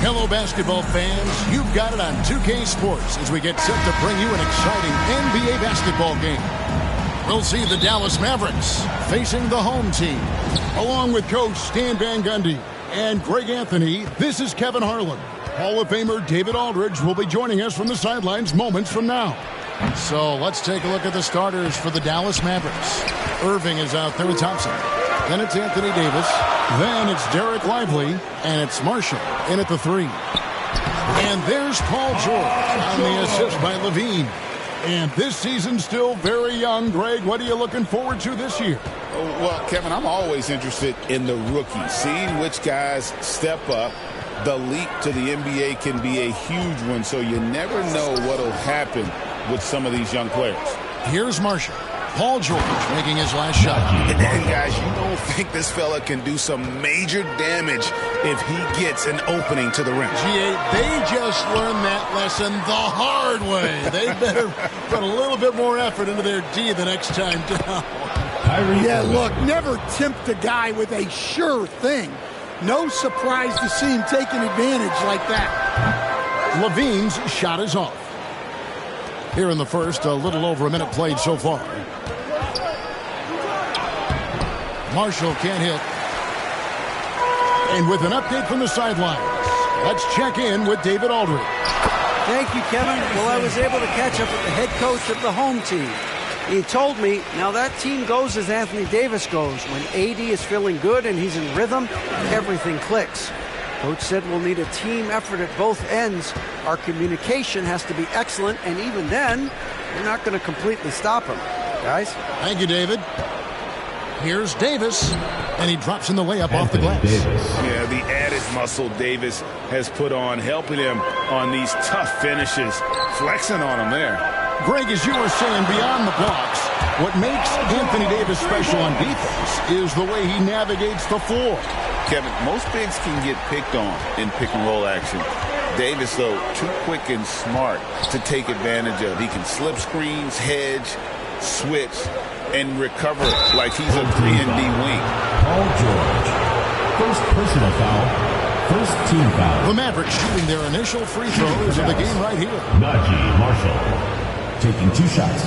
Hello, basketball fans. You've got it on 2K Sports as we get set to bring you an exciting NBA basketball game. We'll see the Dallas Mavericks facing the home team. Along with Coach Stan Van Gundy and Greg Anthony, this is Kevin Harlan. Hall of Famer David Aldridge will be joining us from the sidelines moments from now. So let's take a look at the starters for the Dallas Mavericks. Irving is out there with Thompson. Then it's Anthony Davis. Then it's Derek Lively. And it's Marshall in at the 3. And there's Paul George on the assist by Levine. And this season's still very young. Greg, what are you looking forward to this year? Well, Kevin, I'm always interested in the rookies, seeing which guys step up. The leap to the NBA can be a huge one, so you never know what will happen with some of these young players. Here's Marshall. Paul George making his last shot. And guys, you don't think this fella can do some major damage if he gets an opening to the rim. They just learned that lesson the hard way. They better put a little bit more effort into their D the next time down. Yeah, look, never tempt a guy with a sure thing. No surprise to see him taking advantage like that. Levine's shot is off. Here in the first, a little over a minute played so far. Marshall can't hit. And with an update from the sidelines, let's check in with David Aldridge. Thank you, Kevin. Well, I was able to catch up with the head coach of the home team. He told me, now that team goes as Anthony Davis goes. When AD is feeling good and he's in rhythm, everything clicks. Coach said we'll need a team effort at both ends. Our communication has to be excellent, and even then, we're not going to completely stop him. Guys? Thank you, David. Here's Davis, and he drops in the layup off the glass. Yeah, the added muscle Davis has put on, helping him on these tough finishes, flexing on him there. Greg, as you were saying, beyond the blocks, what makes Anthony Davis special on defense is the way he navigates the floor. Kevin, most bigs can get picked on in pick-and-roll action. Davis, though, too quick and smart to take advantage of. He can slip screens, hedge, switch, and recover like he's a 3-and-D wing. Paul George, first personal foul, first team foul. The Mavericks shooting their initial free throws of the game right here. Najee Marshall taking 2 shots.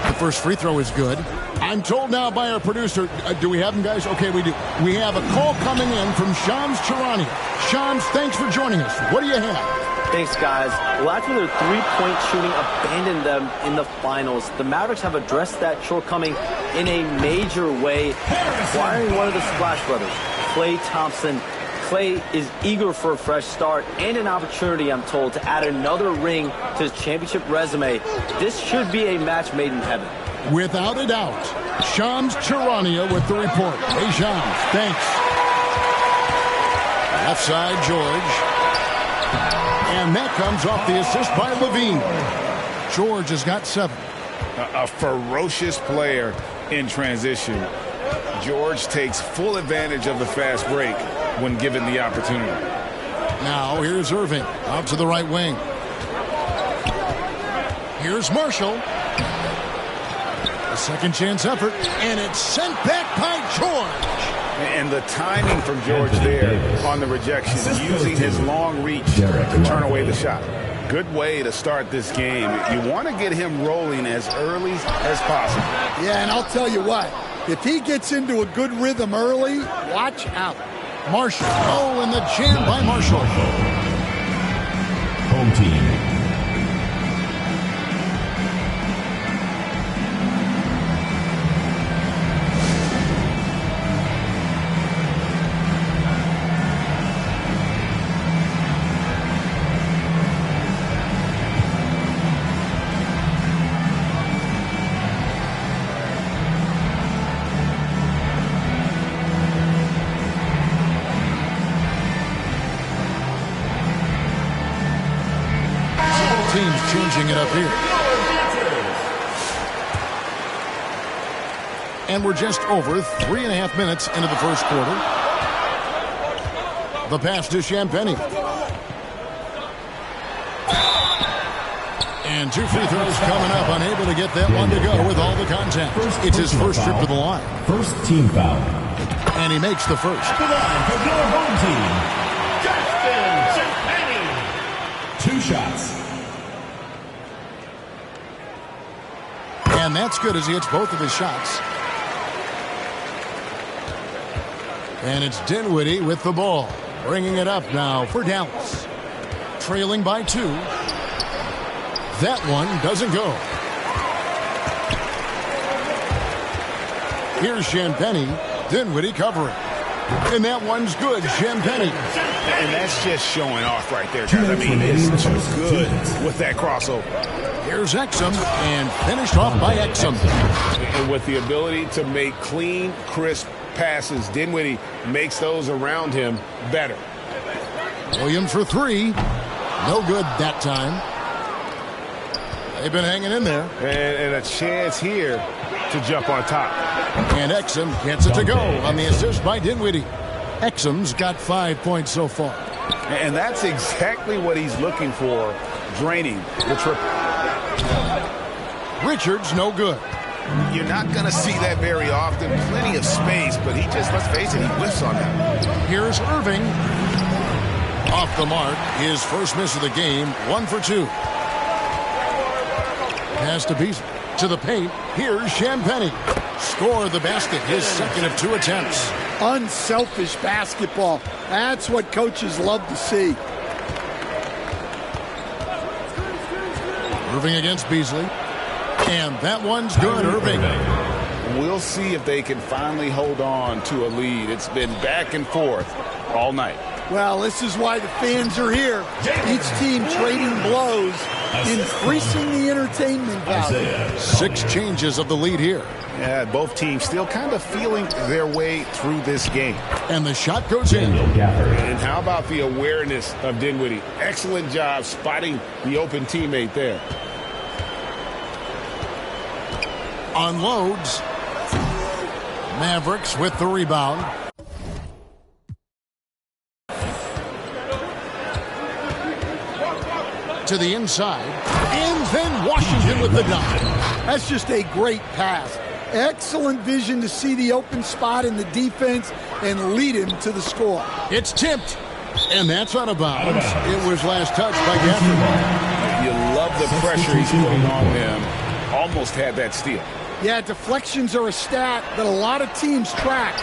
The first free throw is good. I'm told now by our producer, do we have him, guys? Okay, we do. We have a call coming in from Shams Charania. Shams, thanks for joining us. What do you have? Thanks, guys. Well, after their three-point shooting abandoned them in the finals, the Mavericks have addressed that shortcoming in a major way, acquiring one of the Splash Brothers, Klay Thompson. Klay is eager for a fresh start and an opportunity, I'm told, to add another ring to his championship resume. This should be a match made in heaven. Without a doubt. Shams Charania with the report. Hey, Shams, thanks. Left side, George. And that comes off the assist by Levine. George has got 7. A ferocious player in transition. George takes full advantage of the fast break when given the opportunity. Now here's Irving out to the right wing. Here's Marshall. A second chance effort, and it's sent back by George. And the timing from George there on the rejection, using his long reach to turn away the shot. Good way to start this game. You want to get him rolling as early as possible. Yeah, and I'll tell you what, if he gets into a good rhythm early, watch out. Marshall. Oh, and the jam by Marshall. Home team. Teams changing it up here. And we're just over 3.5 minutes into the first quarter. The pass to Champagnie. And 2 free throws coming up, unable to get that one to go with all the contact. It's his first trip to the line. First team foul. And he makes the first. At the line for your home team, Justin Champagnie. 2 shots. And that's good as he hits both of his shots. And it's Dinwiddie with the ball. Bringing it up now for Dallas. Trailing by 2. That one doesn't go. Here's Champagnie. Dinwiddie covering. And that one's good. Champagnie. And that's just showing off right there, guys. I mean, it's too good with that crossover. Here's Exum, and finished off by Exum. And with the ability to make clean, crisp passes, Dinwiddie makes those around him better. Williams for 3. No good that time. They've been hanging in there. And a chance here to jump on top. And Exum gets it to go on the assist by Dinwiddie. Exum's got 5 points so far. And that's exactly what he's looking for, draining the triple. Richards, no good. You're not going to see that very often. Plenty of space, but he just, let's face it, he whiffs on that. Here's Irving. Off the mark. His first miss of the game. 1 for 2. Pass to Beasley. To the paint. Here's Champagnie. Score the basket. His second of 2 attempts. Unselfish basketball. That's what coaches love to see. Irving against Beasley. And that one's good, Irving. We'll see if they can finally hold on to a lead. It's been back and forth all night. Well, this is why the fans are here. Each team trading blows, increasing the entertainment value. 6 changes of the lead here. Yeah, both teams still kind of feeling their way through this game. And the shot goes in. And how about the awareness of Dinwiddie? Excellent job spotting the open teammate there. Unloads. Mavericks with the rebound. To the inside. And then Washington with the dunk. That's just a great pass. Excellent vision to see the open spot in the defense and lead him to the score. It's tipped. And that's out of bounds. It was last touched by Gafford. You love the pressure he's putting on them. Almost had that steal. Yeah, deflections are a stat that a lot of teams track,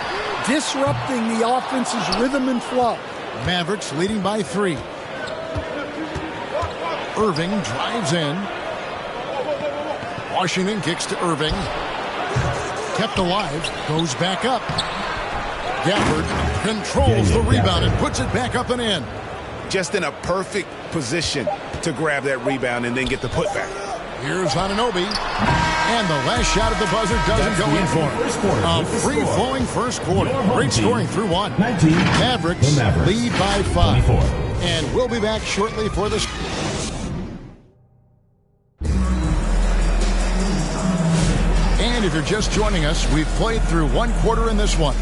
disrupting the offense's rhythm and flow. Mavericks leading by 3. Irving drives in. Washington kicks to Irving. Kept alive, goes back up. Gafford controls the rebound and puts it back up and in. Just in a perfect position to grab that rebound and then get the putback. Here's Anunoby. And the last shot of the buzzer doesn't go in for him. A free-flowing first quarter. Great scoring through 1. Mavericks lead by 5. And we'll be back shortly for this. And if you're just joining us, we've played through 1 quarter in this one.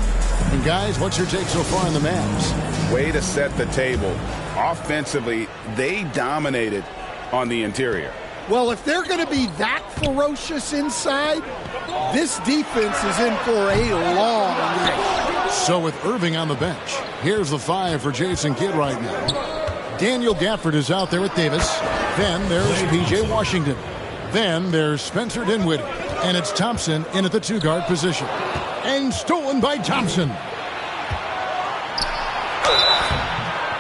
And guys, what's your take so far on the Mavs? Way to set the table. Offensively, they dominated on the interior. Well, if they're going to be that ferocious inside, this defense is in for a long night. So with Irving on the bench, here's the 5 for Jason Kidd right now. Daniel Gafford is out there with Davis. Then there's P.J. Washington. Then there's Spencer Dinwiddie. And it's Thompson in at the 2-guard position. And stolen by Thompson.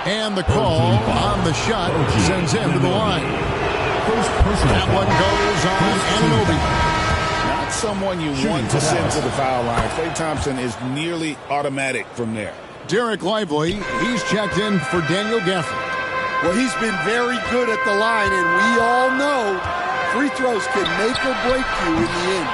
And the call on the shot sends him to the line. That one goes on Anunoby. Not someone you want to send to the foul line. Klay Thompson is nearly automatic from there. Derek Lively, he's checked in for Daniel Gafford. Well, he's been very good at the line, and we all know free throws can make or break you in the end.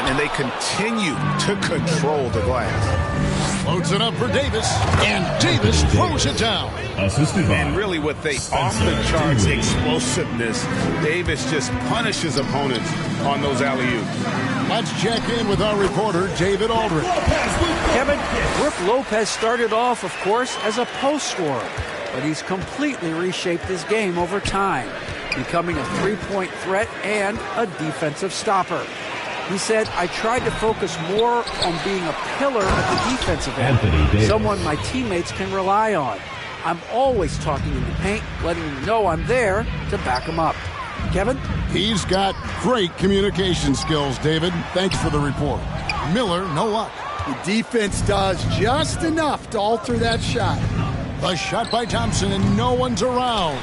And they continue to control the glass. Loads it up for Davis, and Davis throws it down. And really with the off-the-charts explosiveness, Davis just punishes opponents on those alley-oops. Let's check in with our reporter, David Aldridge. Kevin, Brook Lopez started off, of course, as a post scorer, but he's completely reshaped his game over time. becoming a three-point threat and a defensive stopper. He said, I tried to focus more on being a pillar at the defensive end, someone my teammates can rely on. I'm always talking in the paint, letting them know I'm there to back them up. Kevin? He's got great communication skills, David. Thanks for the report. Miller, no luck. The defense does just enough to alter that shot. The shot by Thompson, and no one's around.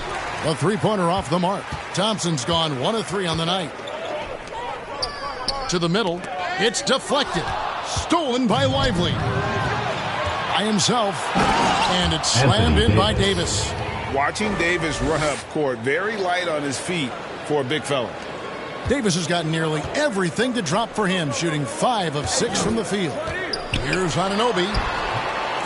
A three-pointer off the mark. Thompson's gone 1 of 3 on the night. To the middle. It's deflected. Stolen by Lively. By himself. And it's slammed in by Davis. Watching Davis run up court, very light on his feet for a big fella. Davis has got nearly everything to drop for him, shooting 5 of 6 from the field. Here's Anunoby.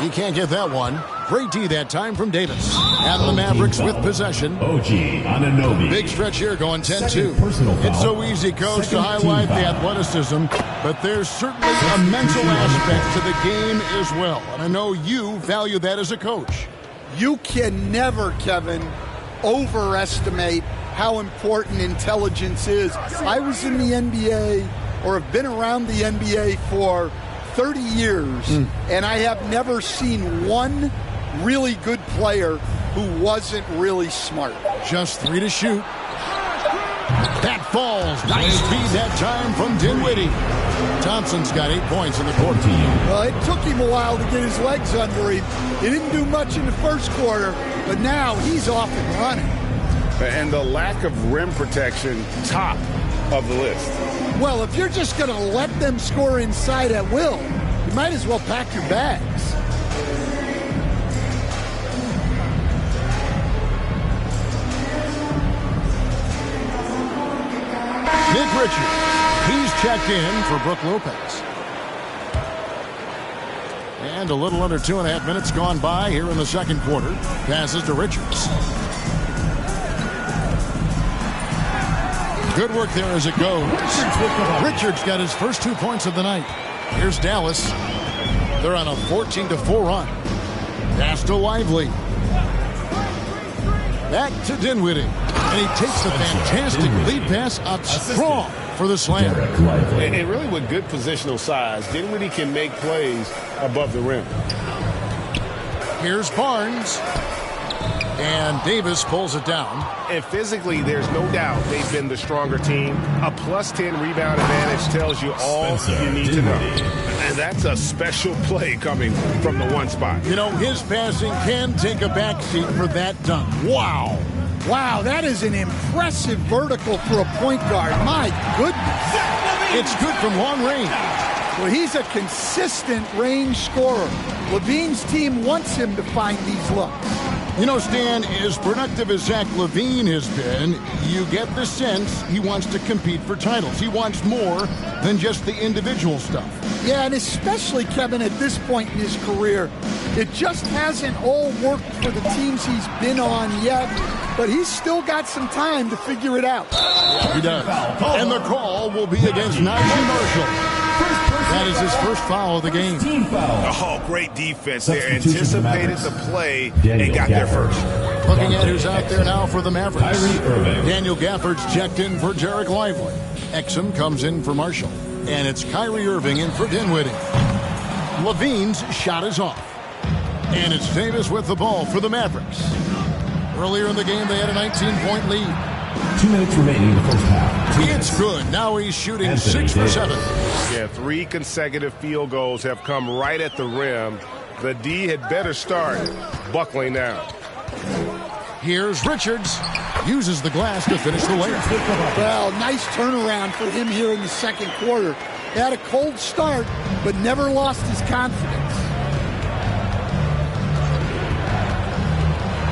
He can't get that one. Great D that time from Davis. And the Mavericks with possession. OG Anunoby. Big stretch here going 10-2. It's so easy, Coach, to highlight the athleticism, but there's certainly a mental aspect to the game as well. And I know you value that as a coach. You can never, Kevin, overestimate how important intelligence is. I was in the NBA, or have been around the NBA for 30 years, and I have never seen one really good player who wasn't really smart. Just 3 to shoot. That falls. Nice feed that time from Dinwiddie. Thompson's got 8 points in the quarter. Well, it took him a while to get his legs under him. He didn't do much in the first quarter, but now he's off and running. And the lack of rim protection, top of the list. Well, if you're just going to let them score inside at will, you might as well pack your bags. Nick Richards. He's checked in for Brook Lopez. And a little under 2.5 minutes gone by here in the second quarter. Passes to Richards. Good work there as it goes. Richards got his first 2 points of the night. Here's Dallas. They're on a 14-4 run. Pass to Lively. Back to Dinwiddie. And he takes the fantastic lead pass up strong for the slam. And really with good positional size, Dinwiddie can make plays above the rim. Here's Barnes. And Davis pulls it down. And physically, there's no doubt they've been the stronger team. A +10 rebound advantage tells you all you need to know. And that's a special play coming from the one spot. You know, his passing can take a backseat for that dunk. Wow. Wow, that is an impressive vertical for a point guard. My goodness. It's good from long range. Well, he's a consistent range scorer. Levine's team wants him to find these looks. You know, Stan, as productive as Zach LaVine has been, you get the sense he wants to compete for titles. He wants more than just the individual stuff. Yeah, and especially, Kevin, at this point in his career, it just hasn't all worked for the teams he's been on yet, but he's still got some time to figure it out. He does. And the call will be against Najee Marshall. That is his first foul of the game. Oh, great defense there. Anticipated the play and got there first. Looking at who's out there now for the Mavericks. Daniel Gafford's checked in for Jarek Lively. Exum comes in for Marshall. And it's Kyrie Irving in for Dinwiddie. Levine's shot is off. And it's Davis with the ball for the Mavericks. Earlier in the game, they had a 19-point lead. 2 minutes remaining in the first half. It's good. Now he's shooting 6 for 7. Yeah, 3 consecutive field goals have come right at the rim. The D had better start buckling down. Here's Richards. Uses the glass to finish the layup. Well, nice turnaround for him here in the second quarter. He had a cold start, but never lost his confidence.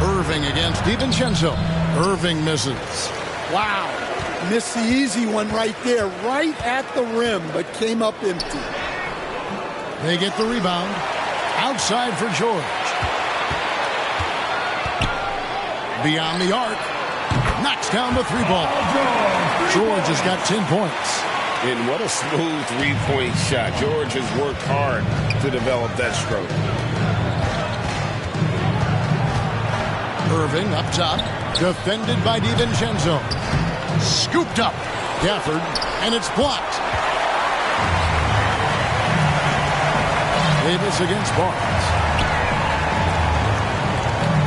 Irving against DiVincenzo. Irving misses. Wow. Missed the easy one right there, right at the rim, but came up empty. They get the rebound. Outside for George. Beyond the arc. Knocks down the 3 ball. George has got 10 points. And what a smooth 3-point shot. George has worked hard to develop that stroke. Irving up top. Defended by DiVincenzo. Scooped up. Gafford. And it's blocked. Davis against Barnes.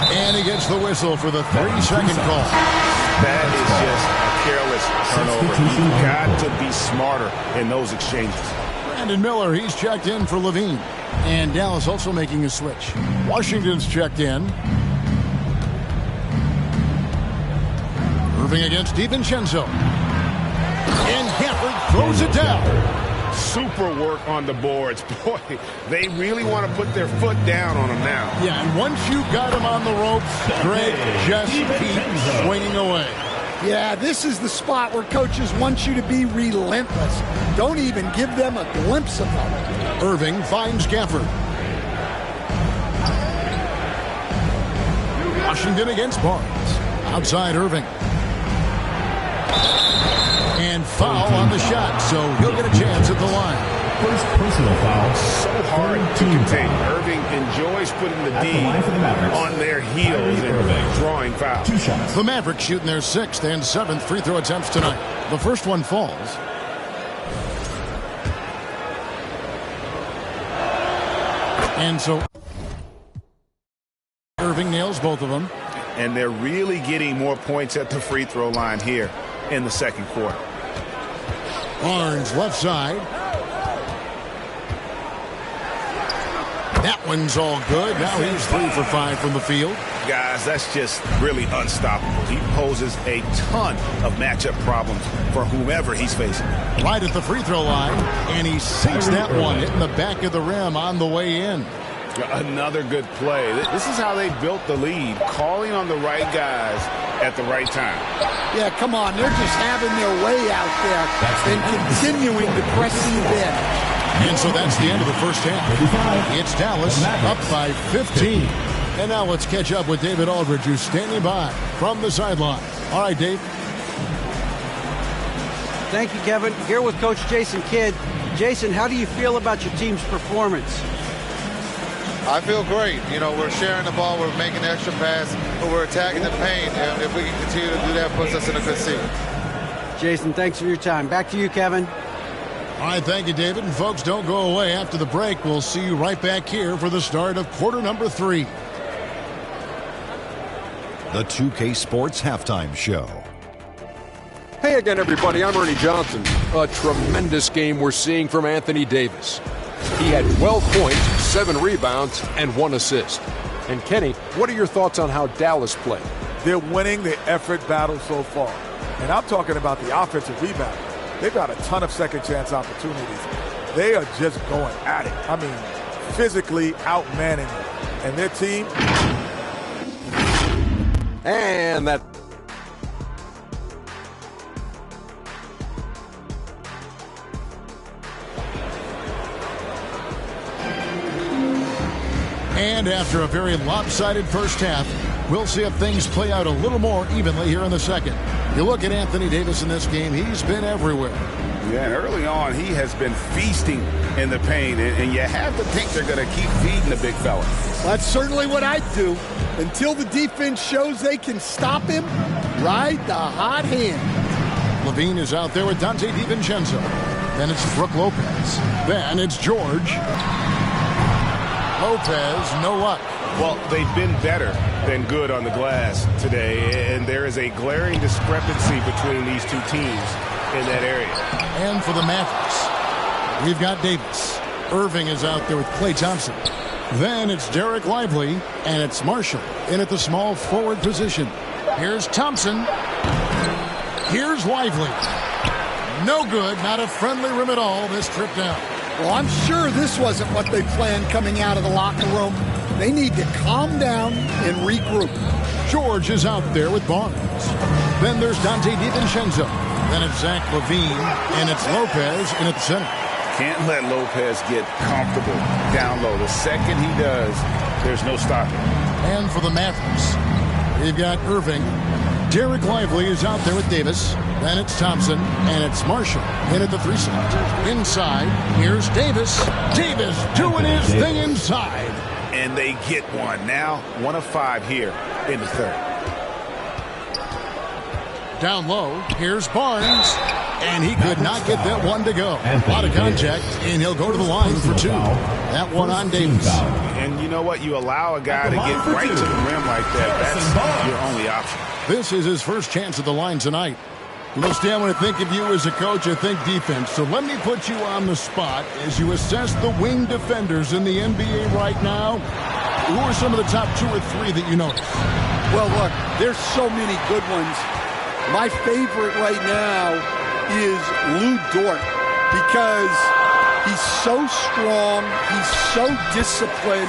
And he gets the whistle for the 30-second call. That is just a careless turnover. You've got to be smarter in those exchanges. Brandon Miller, he's checked in for Levine. And Dallas also making a switch. Washington's checked in. Irving against DiVincenzo. And Gafford throws it down. Super work on the boards. Boy, they really want to put their foot down on him now. Yeah, and once you got him on the ropes, Greg just keeps swinging away. Yeah, this is the spot where coaches want you to be relentless. Don't even give them a glimpse of them. Irving finds Gafford. Washington against Barnes. Outside Irving. And foul on the shot, so he'll get a chance at the line. First personal foul. So hard to contain. Irving enjoys putting the D on their heels and drawing fouls. 2 shots. The Mavericks shooting their 6th and 7th free throw attempts tonight. The first one falls. And so Irving nails both of them. And they're really getting more points at the free throw line here in the second quarter. Barnes left side. That one's all good. Now he's 3 for 5 from the field. Guys, that's just really unstoppable. He poses a ton of matchup problems for whomever he's facing. Right at the free throw line, and he sinks that one hitting the back of the rim on the way in. Another good play. This is how they built the lead, calling on the right guys at the right time. Yeah, come on. They're just having their way out there and continuing to press the bench. And so that's the end of the first half. It's Dallas up by 15. And now let's catch up with David Aldridge, who's standing by from the sideline. All right, Dave. Thank you, Kevin. Here with Coach Jason Kidd. Jason, how do you feel about your team's performance? I feel great. You know, we're sharing the ball, we're making the extra pass, but we're attacking the paint. And if we can continue to do that, puts us in a good seat. Jason, thanks for your time. Back to you, Kevin. All right, thank you, David. And folks, don't go away. After the break, we'll see you right back here for the start of quarter number 3. The 2K Sports Halftime Show. Hey again, everybody. I'm Ernie Johnson. A tremendous game we're seeing from Anthony Davis. He had 12 points, 7 rebounds, and 1 assist. And Kenny, what are your thoughts on how Dallas played? They're winning the effort battle so far. And I'm talking about the offensive rebound. They've got a ton of second chance opportunities. They are just going at it. I mean, physically outmanning them. And their team. And that. And after a very lopsided first half, we'll see if things play out a little more evenly here in the second. You look at Anthony Davis in this game, he's been everywhere. Yeah, and early on, he has been feasting in the paint, and you have to think they're going to keep feeding the big fella. That's certainly what I'd do. Until the defense shows they can stop him, ride the hot hand. Levine is out there with Dante DiVincenzo. Then it's Brook Lopez. Then it's George. Lopez, no luck. Well, they've been better than good on the glass today, and there is a glaring discrepancy between these two teams in that area. And for the Mavericks, we've got Davis. Irving is out there with Klay Thompson. Then it's Derek Lively, and it's Marshall in at the small forward position. Here's Thompson. Here's Lively. No good, not a friendly rim at all this trip down. Well, I'm sure this wasn't what they planned coming out of the locker room. They need to calm down and regroup. George is out there with Barnes. Then there's Dante DiVincenzo. Then it's Zach LaVine, and it's Lopez in at the center. Can't let Lopez get comfortable down low. The second he does, there's no stopping. And for the Mavericks, we've got Irving. Derek Lively is out there with Davis. Then it's Thompson, and it's Marshall in at the 3 slot. Inside, here's Davis. Davis doing his thing inside. And they get one. Now 1 of 5 here in the third. Down low, here's Barnes. And he could not get that one to go. A lot of contact, and he'll go to the line for 2. That one on Davis. And you know what? You allow a guy to get right to the rim like that. That's your only option. This is his first chance at the line tonight. You know, Stan, when I think of you as a coach, I think defense. So let me put you on the spot as you assess the wing defenders in the NBA right now. Who are some of the top 2 or 3 that you notice? Well, look, there's so many good ones. My favorite right now is Lou Dort, because he's so strong, he's so disciplined,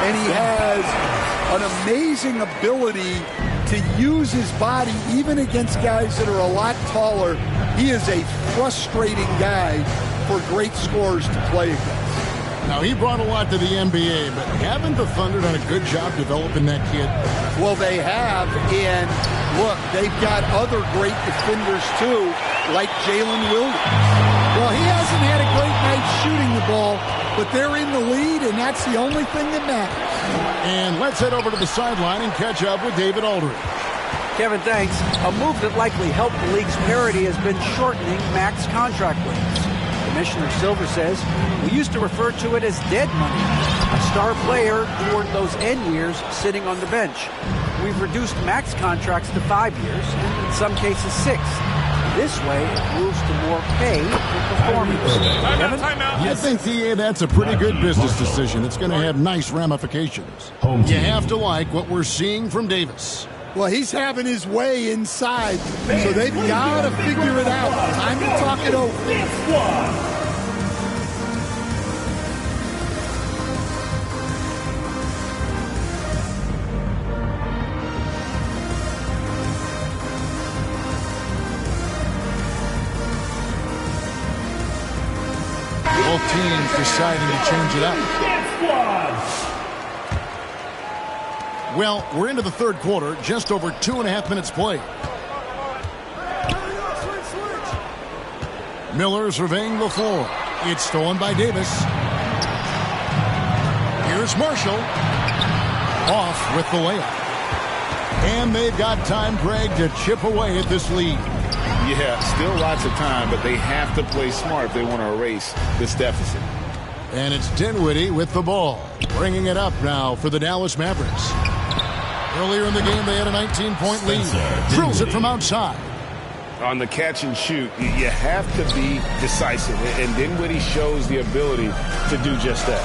and he has an amazing ability to use his body even against guys that are a lot taller. He is a frustrating guy for great scorers to play against. Now, he brought a lot to the NBA, but haven't the Thunder done a good job developing that kid? Well, they have, and look, they've got other great defenders too, like Jalen Williams. Well, he hasn't had a great night shooting the ball, but they're in the lead, and that's the only thing that matters. And let's head over to the sideline and catch up with David Aldridge. Kevin, thanks. A move that likely helped the league's parity has been shortening max contract lengths. Commissioner Silver says, we used to refer to it as dead money, a star player toward those end years sitting on the bench. We've reduced max contracts to 5 years, and in some cases 6. This way, it moves to more pay for performance. Kevin? I think, DA, that's a pretty good business decision. It's going to have nice ramifications. You have to like what we're seeing from Davis. Well, he's having his way inside, so they've got to figure it out. Time to talk it over. Both teams deciding to change it up. Well, we're into the third quarter, just over 2.5 minutes played. Miller surveying the floor. It's stolen by Davis. Here's Marshall. Off with the layup. And they've got time, Greg, to chip away at this lead. Yeah, still lots of time, but they have to play smart if they want to erase this deficit. And it's Dinwiddie with the ball, bringing it up now for the Dallas Mavericks. Earlier in the game, they had a 19-point lead. Drills it from outside. On the catch and shoot, you have to be decisive, and Dinwiddie shows the ability to do just that.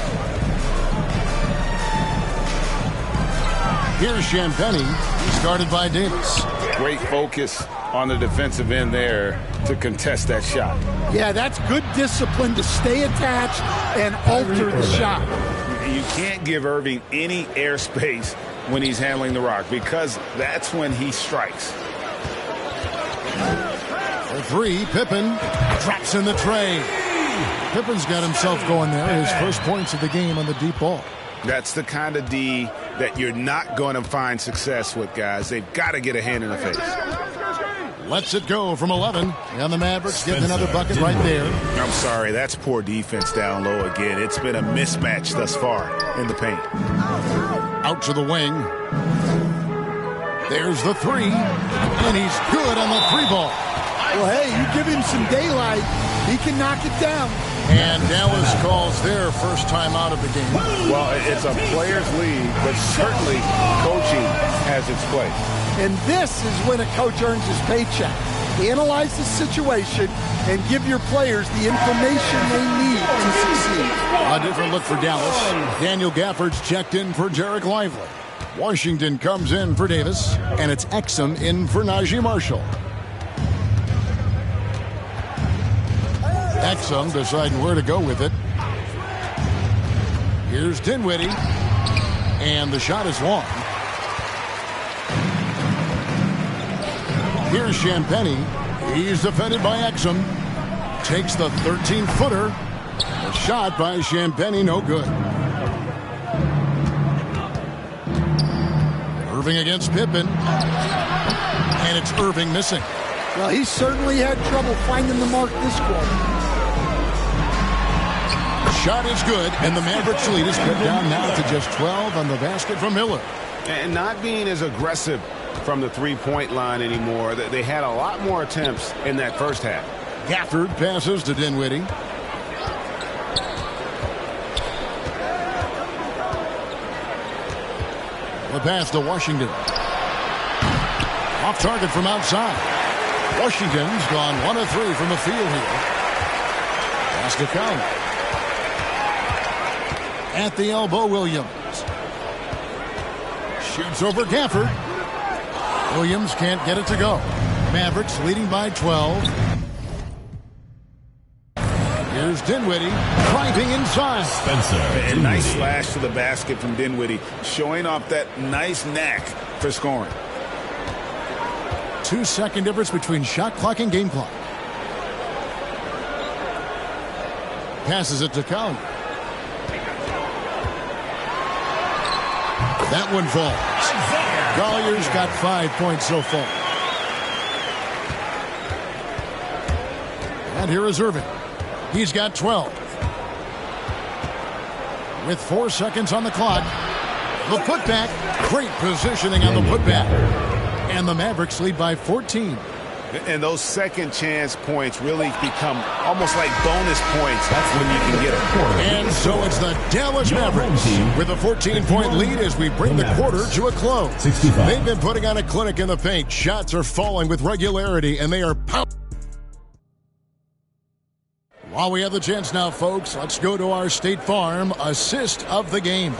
Here's Champagnie, guarded by Davis. Great focus on the defensive end there to contest that shot. Yeah, that's good discipline to stay attached and alter the shot. You can't give Irving any airspace when he's handling the rock, because that's when he strikes. For 3, Pippen drops in the tray. Pippen's got himself going there. His first points of the game on the deep ball. That's the kind of D that you're not going to find success with, guys. They've got to get a hand in the face. Lets it go from 11. And the Mavericks getting another bucket right there. I'm sorry, that's poor defense down low again. It's been a mismatch thus far in the paint. Out to the wing. There's the 3. And he's good on the 3 ball. Well, hey, you give him some daylight, he can knock it down. And Dallas calls their first time out of the game. Well, it's a players' league, but certainly coaching has its place. And this is when a coach earns his paycheck. Analyze the situation and give your players the information they need to succeed. A different look for Dallas. Daniel Gafford's checked in for Jarek Lively. Washington comes in for Davis, and it's Exum in for Najee Marshall. Exum deciding where to go with it. Here's Dinwiddie, and the shot is long. Here's Champagnie. He's defended by Exum. Takes the 13-footer. A shot by Champagnie, no good. Irving against Pippen. And it's Irving missing. Well, he certainly had trouble finding the mark this quarter. shot is good, and the Mavericks lead is cut down now to just 12 on the basket from Miller. And not being as aggressive from the three-point line anymore. They had a lot more attempts in that first half. Gafford passes to Dinwiddie. The pass to Washington. Off target from outside. Washington's gone 1 of 3 from the field here. Pass to count. At the elbow, Williams. Shoots over Gafford. Williams can't get it to go. Mavericks leading by 12. Here's Dinwiddie driving inside. A nice slash to the basket from Dinwiddie, showing off that nice knack for scoring. 2-second difference between shot clock and game clock. Passes it to Collier. That one falls. Collier's got 5 points so far. And here is Irving. He's got 12. With 4 seconds on the clock. The putback. Great positioning on the putback. And the Mavericks lead by 14. And those second chance points really become almost like bonus points. That's when you can get them. And so it's the Dallas Mavericks with a 14-point lead as we bring the quarter to a close. 65. They've been putting on a clinic in the paint. Shots are falling with regularity, and they are pounding. While we have the chance now, folks, let's go to our State Farm assist of the game.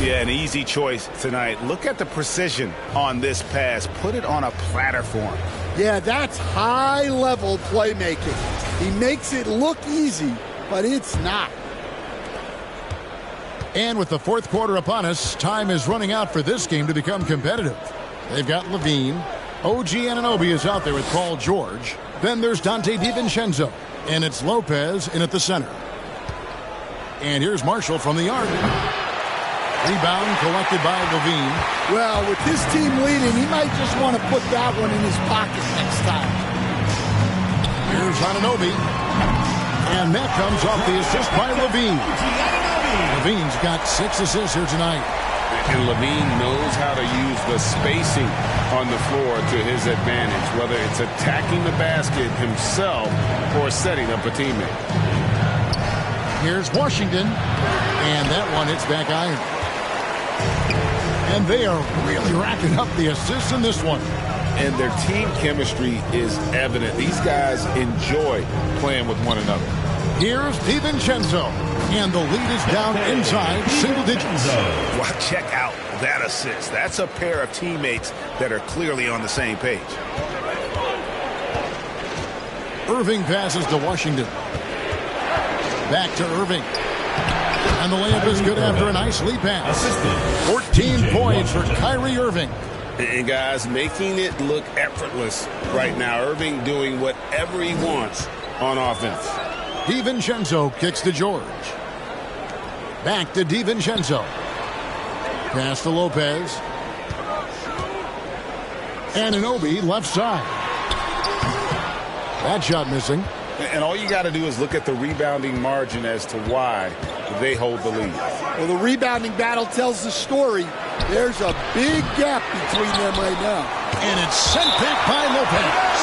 Yeah, an easy choice tonight. Look at the precision on this pass. Put it on a platter for him. Yeah, that's high-level playmaking. He makes it look easy, but it's not. And with the fourth quarter upon us, time is running out for this game to become competitive. They've got Levine. OG Anunoby is out there with Paul George. Then there's Dante DiVincenzo. And it's Lopez in at the center. And here's Marshall from the arc. Rebound collected by Levine. Well, with his team leading, he might just want to put that one in his pocket next time. Here's Anunoby. And that comes off the assist by Levine. Levine's got 6 assists here tonight. And Levine knows how to use the spacing on the floor to his advantage, whether it's attacking the basket himself or setting up a teammate. Here's Washington. And that one hits back iron. And they are really racking up the assists in this one. And their team chemistry is evident. These guys enjoy playing with one another. Here's DiVincenzo. And the lead is down inside single digits. Well, check out that assist. That's a pair of teammates that are clearly on the same page. Irving passes to Washington. Back to Irving. And the layup is good after a nice lead pass. 14 points for Kyrie Irving. And guys, making it look effortless right now. Irving doing whatever he wants on offense. DiVincenzo kicks to George. Back to DiVincenzo. Pass to Lopez. Anunoby left side. That shot missing. And all you got to do is look at the rebounding margin as to why they hold the lead. Well, the rebounding battle tells the story. There's a big gap between them right now. And it's sent back by Lopez.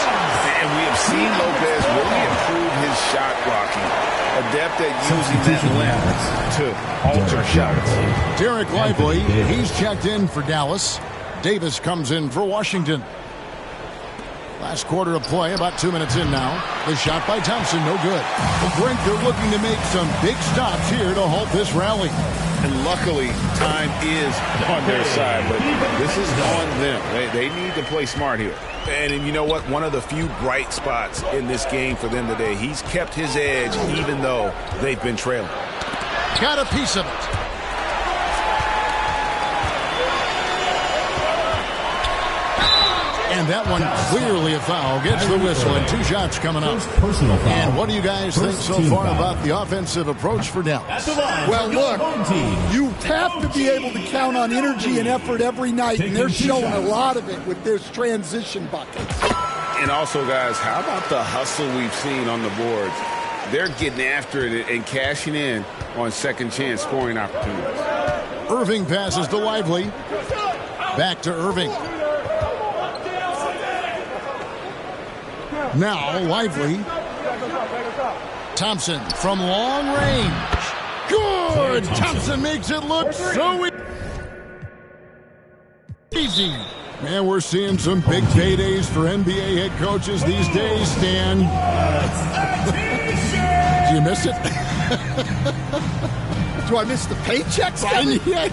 And we have seen Lopez really improve his shot blocking. Adept at using that length to alter shots. Derek Lively, he's checked in for Dallas. Davis comes in for Washington. Last quarter of play, about 2 minutes in now. The shot by Thompson, no good. Brent, they're looking to make some big stops here to halt this rally. And luckily, time is on their side, but this is on them. They need to play smart here. And you know what? One of the few bright spots in this game for them today. He's kept his edge even though they've been trailing. Got a piece of it. And that one clearly a foul. Gets the whistle and 2 shots coming up. And what do you guys think so far about the offensive approach for Dallas? Well, look, you have to be able to count on energy and effort every night, and they're showing a lot of it with this transition buckets. And also, guys, how about the hustle we've seen on the boards? they're getting after it and cashing in on second chance scoring opportunities. Irving passes to Lively. Back to Irving. Now Lively. Thompson from long range. Good! Thompson makes it look so easy. Man, we're seeing some big paydays for NBA head coaches these days, Stan. Do you miss it? Do I miss the paychecks?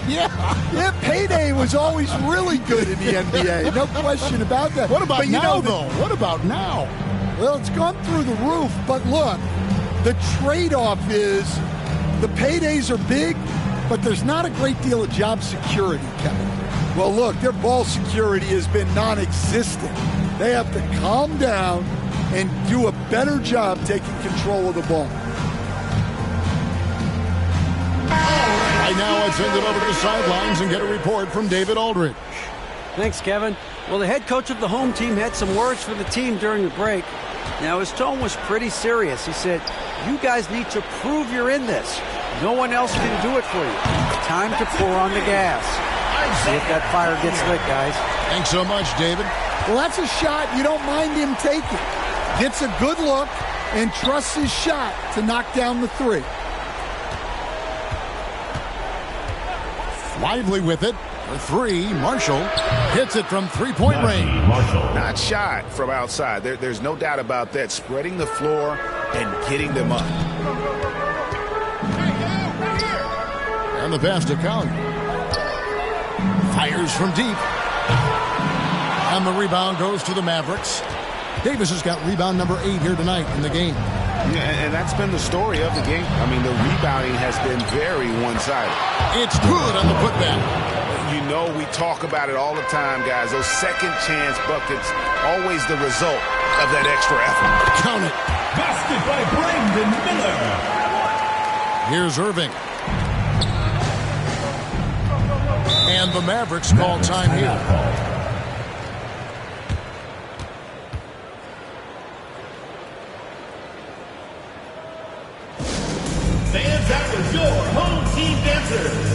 Yeah. Payday was always really good in the NBA. No question about that. What about now, though? What about now? Well, it's gone through the roof. But look, the trade-off is the paydays are big, but there's not a great deal of job security, Kevin. Well, look, their ball security has been non-existent. They have to calm down and do a better job taking control of the ball. Right now, let's send it over to the sidelines and get a report from David Aldridge. Thanks, Kevin. Well, the head coach of the home team had some words for the team during the break. Now, his tone was pretty serious. He said, "You guys need to prove you're in this. No one else can do it for you. Time to pour on the gas." See if that fire gets lit, guys. Thanks so much, David. Well, that's a shot you don't mind him taking. Gets a good look and trusts his shot to knock down the three. Lively with it. For three, Marshall hits it from three-point range. Not shot from outside. There's no doubt about that. Spreading the floor and getting them up. And the pass to Collier. Fires from deep. And the rebound goes to the Mavericks. Davis has got rebound number 8 here tonight in the game. Yeah, and that's been the story of the game. I mean, the rebounding has been very one-sided. It's good on the putback. You know, we talk about it all the time, guys. Those second-chance buckets, always the result of that extra effort. Count it. Basket by Brandon Miller. Here's Irving. And the Mavericks call time here. Fans, that was your home team dancers.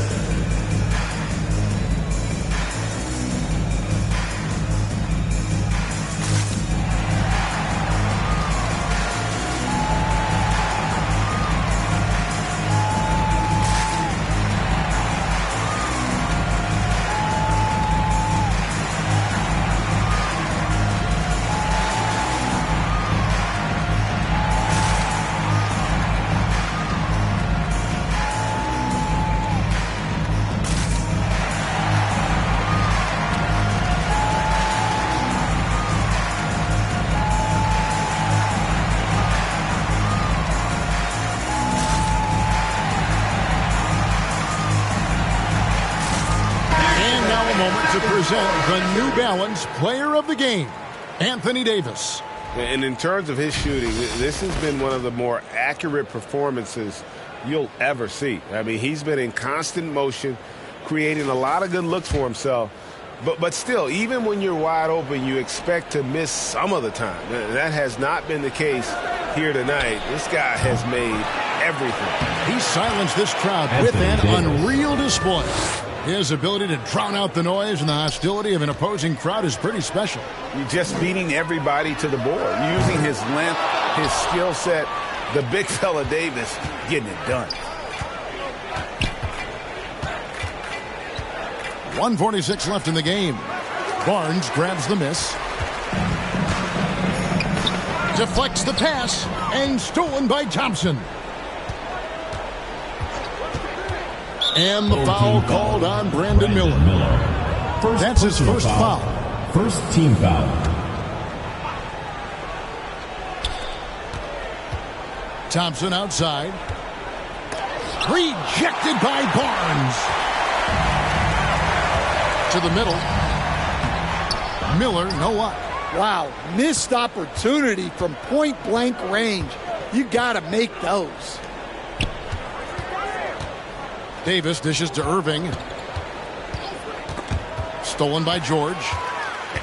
To present the New Balance Player of the Game, Anthony Davis. And in terms of his shooting, this has been one of the more accurate performances you'll ever see. I mean, he's been in constant motion, creating a lot of good looks for himself. But still, even when you're wide open, you expect to miss some of the time. That has not been the case here tonight. This guy has made everything. He silenced this crowd with an unreal display. His ability to drown out the noise and the hostility of an opposing crowd is pretty special. You're just beating everybody to the board, using his length, his skill set. The big fella Davis getting it done. 1:46 left in the game. Barnes grabs the miss. Deflects the pass and stolen by Thompson. And the foul called on Brandon Miller. That's his first foul. First team foul. Thompson outside. Rejected by Barnes. To the middle. Miller, no up. Wow, missed opportunity from point-blank range. You got to make those. Davis dishes to Irving. Stolen by George.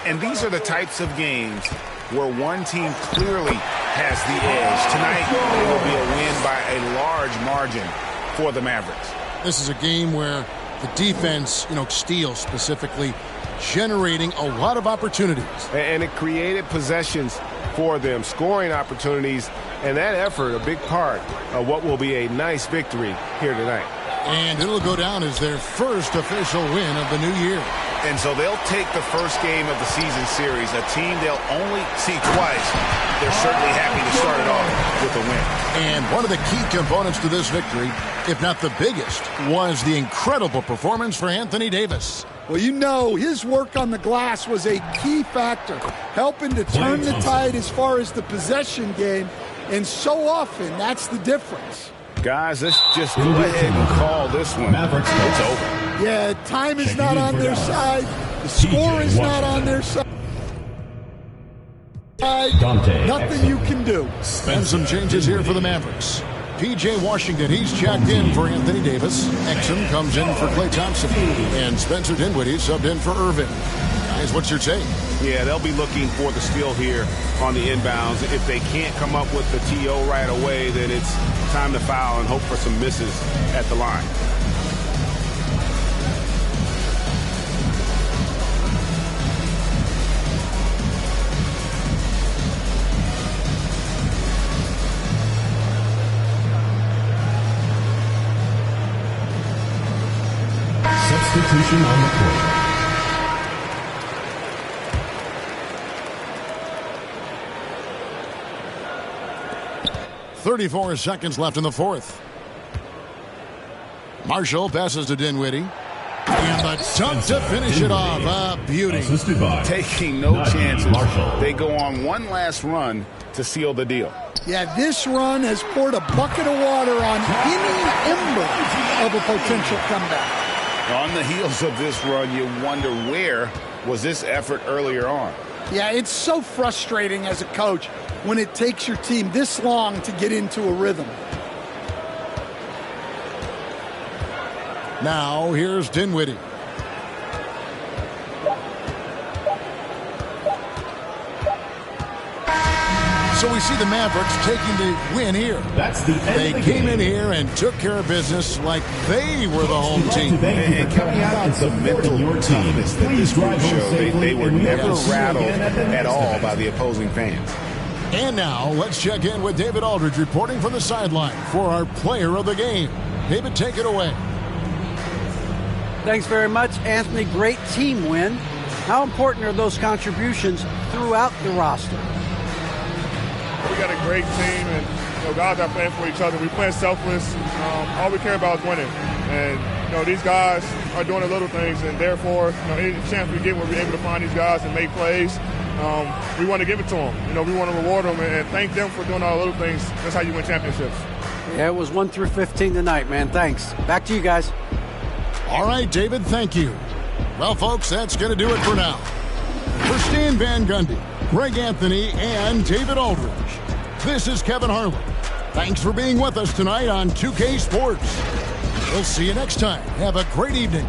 And these are the types of games where one team clearly has the edge. Tonight, it will be a win by a large margin for the Mavericks. This is a game where the defense, steals specifically, generating a lot of opportunities. And it created possessions for them, scoring opportunities, and that effort, a big part of what will be a nice victory here tonight. And it'll go down as their first official win of the new year. And so they'll take the first game of the season series, a team they'll only see twice. They're certainly happy to start it off with a win. And one of the key components to this victory, if not the biggest, was the incredible performance for Anthony Davis. Well, his work on the glass was a key factor, helping to turn the tide as far as the possession game, and so often that's the difference. Guys, let's just go ahead and call this one. It's over. Yeah, time is not on their side. The score is not on their side. Nothing you can do. And some changes here for the Mavericks. P.J. Washington, he's checked in for Anthony Davis. Exum comes in for Klay Thompson. And Spencer Dinwiddie subbed in for Irvin. Guys, what's your take? Yeah, they'll be looking for the steal here on the inbounds. If they can't come up with the TO right away, then it's time to foul and hope for some misses at the line. Substitution on the court. .34 seconds left in the fourth. Marshall passes to Dinwiddie. And the dunk to finish it off. A beauty. Taking no chances. They go on one last run to seal the deal. Yeah, this run has poured a bucket of water on any ember of a potential comeback. On the heels of this run, you wonder where was this effort earlier on. Yeah, it's so frustrating as a coach when it takes your team this long to get into a rhythm. Now, here's Dinwiddie. So we see the Mavericks taking the win here. That's the end They of the came game. in here and took care of business like they were the home team. And coming out of the mental toughness that this group showed, they were never rattled at all by the opposing fans. And now, let's check in with David Aldridge reporting from the sideline for our player of the game. David, take it away. Thanks very much, Anthony. Great team win. How important are those contributions throughout the roster? We got a great team, and guys are playing for each other. We play selfless. All we care about is winning. And these guys are doing the little things, and therefore, any chance we get where we're able to find these guys and make plays, we want to give it to them. We want to reward them and thank them for doing all the little things. That's how you win championships. Yeah, it was 1 through 15 tonight, man. Thanks. Back to you guys. All right, David, thank you. Well, folks, that's going to do it for now. For Stan Van Gundy, Greg Anthony, and David Aldridge, this is Kevin Harlan. Thanks for being with us tonight on 2K Sports. We'll see you next time. Have a great evening.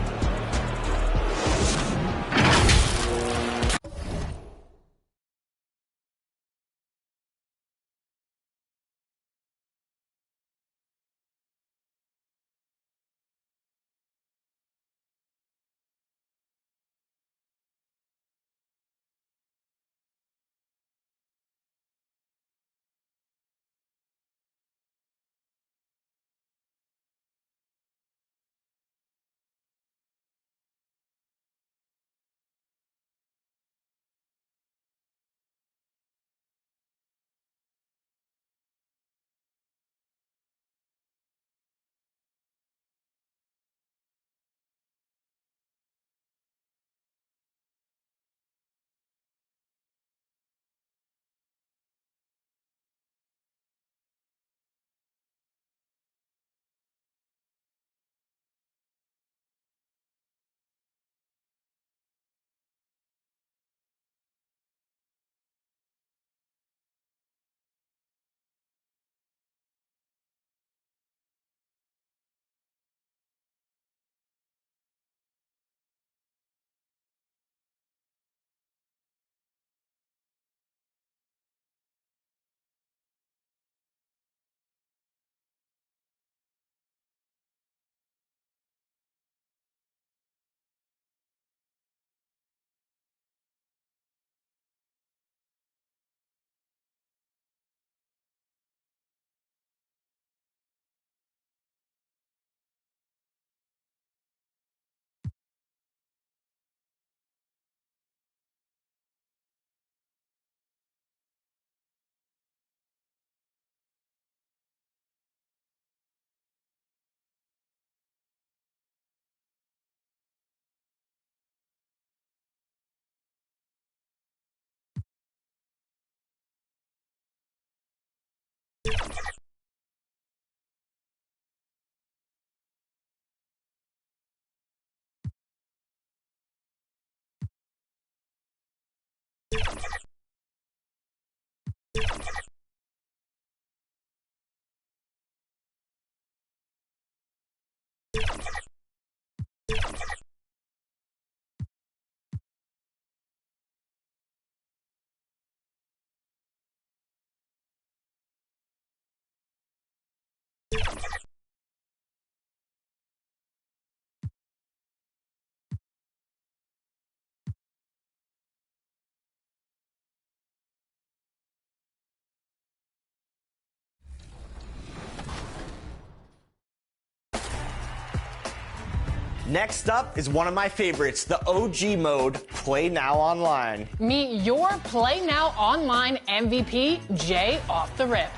Next up is one of my favorites, the OG mode, Play Now Online. Meet your Play Now Online MVP, Jay Off the Rip.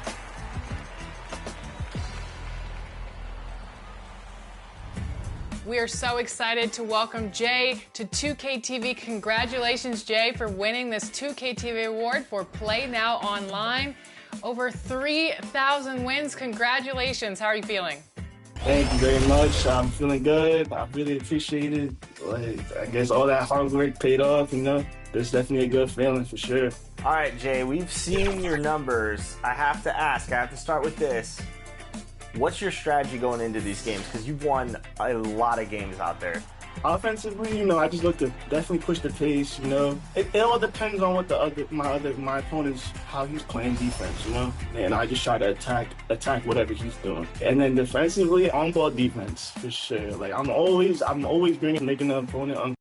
We are so excited to welcome Jay to 2K TV. Congratulations, Jay, for winning this 2K TV award for Play Now Online. Over 3,000 wins. Congratulations. How are you feeling? Thank you very much. I'm feeling good. I really appreciate it. I guess all that hard work paid off, you know. It's definitely a good feeling for sure. All right, Jay, we've seen your numbers. I have to ask, I have to start with this. What's your strategy going into these games? Because you've won a lot of games out there. Offensively, you know, I just look to definitely push the pace, you know. It all depends on what my opponent's, how he's playing defense, you know. And I just try to attack whatever he's doing. And then defensively, on-ball defense, for sure. Like, I'm always making the opponent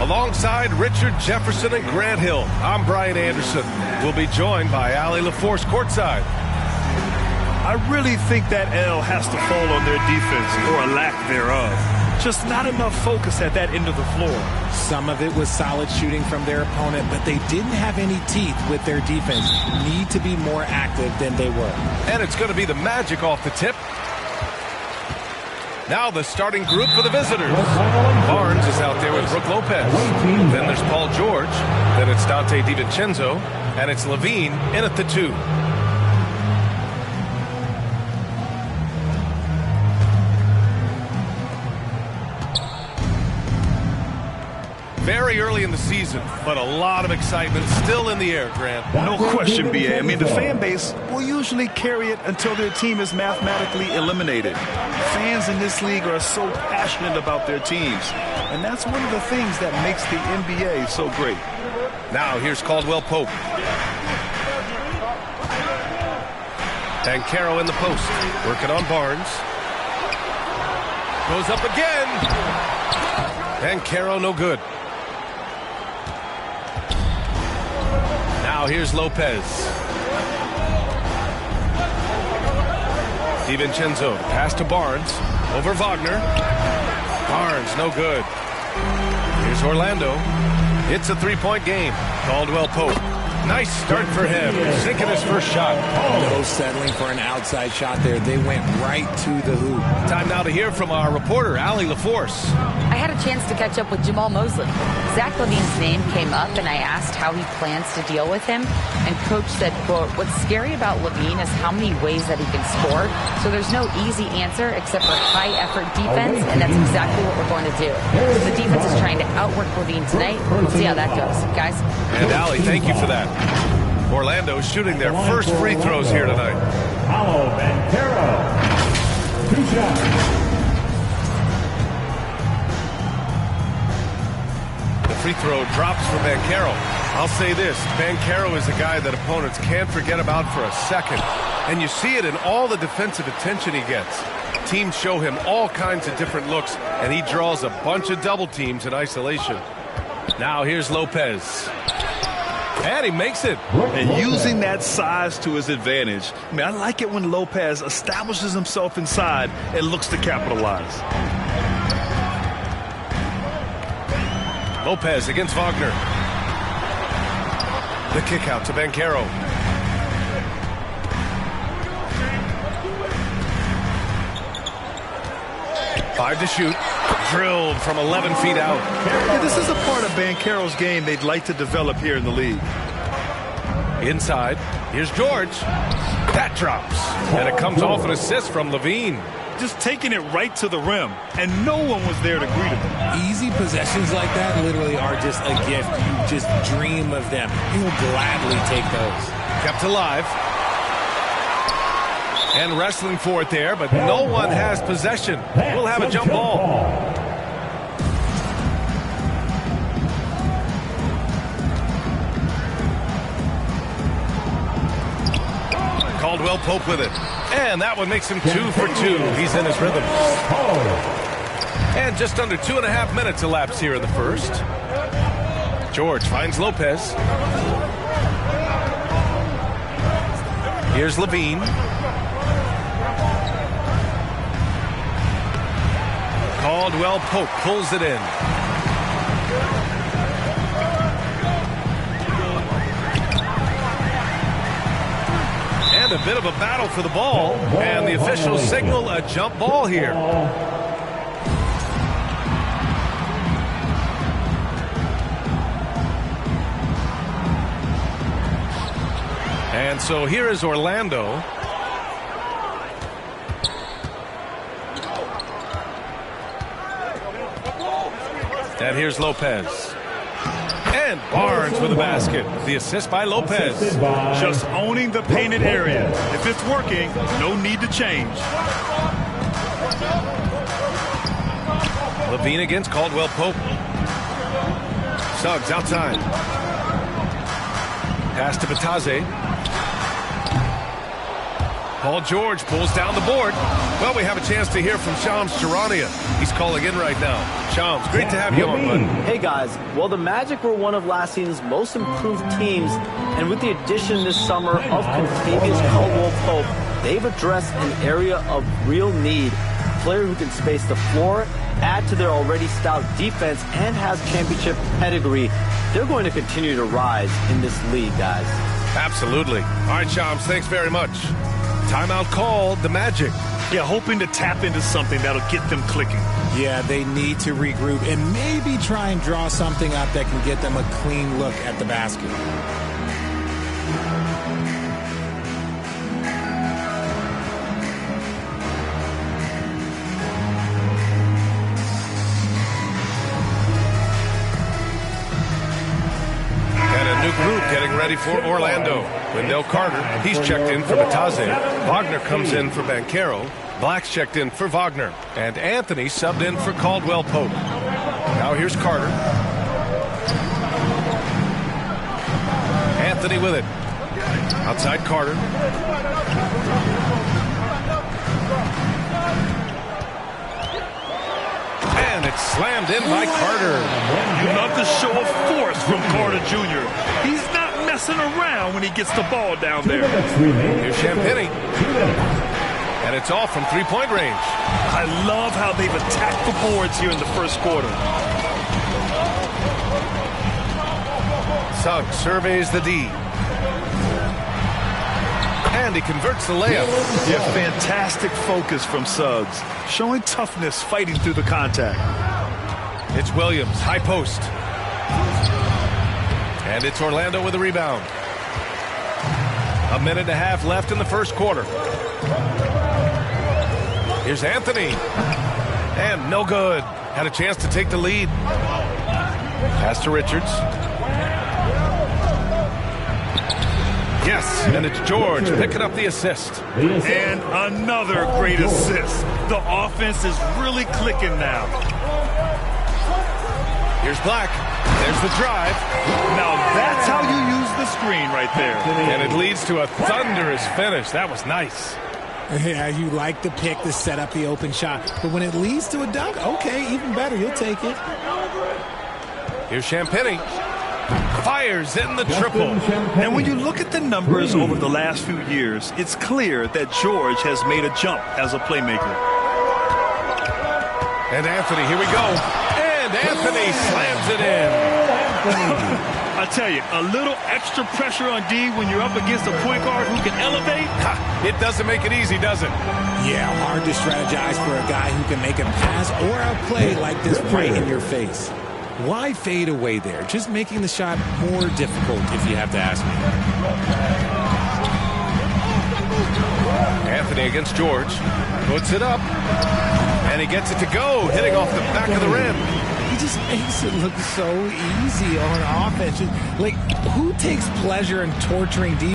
Alongside Richard Jefferson and Grant Hill, I'm Brian Anderson. We'll be joined by Ali LaForce courtside. I really think that L has to fall on their defense, or a lack thereof. Just not enough focus at that end of the floor. Some of it was solid shooting from their opponent, but they didn't have any teeth with their defense. Need to be more active than they were. And it's going to be the Magic off the tip. Now the starting group for the visitors. Barnes is out there with Brook Lopez. Then there's Paul George. Then it's Dante DiVincenzo. And it's Levine in at the 2. Very early in the season, but a lot of excitement still in the air, Grant. No question, B.A. I mean, the fan base will usually carry it until their team is mathematically eliminated. Fans in this league are so passionate about their teams, and that's one of the things that makes the NBA so great. Now, here's Caldwell Pope. Banchero in the post, working on Barnes. Goes up again. Banchero no good. Now here's Lopez. DiVincenzo, pass to Barnes. Over Wagner. Barnes, no good. Here's Orlando. It's a three-point game. Caldwell Pope. Nice start for him. Sinking his first shot. No settling for an outside shot there. They went right to the hoop. Time now to hear from our reporter, Ali LaForce. I had a chance to catch up with Jamal Mosley. Zach LaVine's name came up, and I asked how he plans to deal with him. And Coach said, quote, what's scary about LaVine is how many ways that he can score. So there's no easy answer except for high-effort defense, and that's exactly what we're going to do. The defense is trying to outwork LaVine tonight. We'll see how that goes. Guys? And Ali, thank you for that. Orlando shooting their first free throws here tonight. Paolo Banchero. 2 shots. The free throw drops for Banchero. I'll say this, Banchero is a guy that opponents can't forget about for a second. And you see it in all the defensive attention he gets. Teams show him all kinds of different looks, and he draws a bunch of double teams in isolation. Now here's Lopez. And he makes it. And using that size to his advantage. I mean, I like it when Lopez establishes himself inside and looks to capitalize. Lopez against Wagner. The kick out to Banchero. Five to shoot. Drilled from 11 feet out. Yeah, this is a part of Banchero's game they'd like to develop here in the league. Inside. Here's George. That drops. And it comes off an assist from Levine. Just taking it right to the rim, and no one was there to greet him. Easy possessions like that literally are just a gift. You just dream of them. You'll gladly take those. Kept alive. And wrestling for it there, but no one has possession. We'll have a jump ball. Caldwell Pope with it. And that one makes him 2 for 2. He's in his rhythm. And just under 2.5 minutes elapsed here in the first. George finds Lopez. Here's Levine. Caldwell Pope pulls it in. And a bit of a battle for the ball. And the officials signal a jump ball here. And so here is Orlando. And here's Lopez. And Barnes with a basket. The assist by Lopez. Just owning the painted area. If it's working, no need to change. Levine against Caldwell Pope. Suggs outside. Pass to Batase. Paul George pulls down the board. Well, we have a chance to hear from Shams Charania. He's calling in right now. Shams, great to have you on, bud. Hey, guys. Well, the Magic were one of last season's most improved teams, and with the addition this summer of Contavious Caldwell Pope, they've addressed an area of real need. A player who can space the floor, add to their already stout defense, and has championship pedigree. They're going to continue to rise in this league, guys. Absolutely. All right, Shams, thanks very much. Timeout called the Magic. Yeah, hoping to tap into something that'll get them clicking. Yeah, they need to regroup and maybe try and draw something up that can get them a clean look at the basket. New group getting ready for Orlando. Wendell Carter, he's checked in for Batase. Wagner comes in for Banchero. Black's checked in for Wagner. And Anthony subbed in for Caldwell Pope. Now here's Carter. Anthony with it. Outside Carter. And it's slammed in by Carter. You love the show of force from Carter Jr. He's not messing around when he gets the ball down there. Here's Champagnie. And it's off from three-point range. I love how they've attacked the boards here in the first quarter. Suggs surveys the D. And he converts the layup. Yeah, fantastic focus from Suggs. Showing toughness, fighting through the contact. It's Williams, high post. And it's Orlando with a rebound. A minute and a half left in the first quarter. Here's Anthony. And no good. Had a chance to take the lead. Pass to Richards. Yes, and it's George picking up the assist. And another great assist. The offense is really clicking now. Here's Black. There's the drive. Now that's how you use the screen right there. And it leads to a thunderous finish. That was nice. Yeah, you like the pick to set up the open shot. But when it leads to a dunk, okay, even better. You'll take it. Here's Champagnie. Fires in the triple. And when you look at the numbers over the last few years, it's clear that George has made a jump as a playmaker. And Anthony, here we go. And Anthony slams it in. I tell you, a little extra pressure on D when you're up against a point guard who can elevate. It doesn't make it easy, does it? Yeah, hard to strategize for a guy who can make a pass or a play like this right in your face. Why fade away there? Just making the shot more difficult, if you have to ask me. Anthony against George. Puts it up. And he gets it to go, hitting off the back of the rim. He just makes it look so easy on offense. Like, who takes pleasure in torturing defense?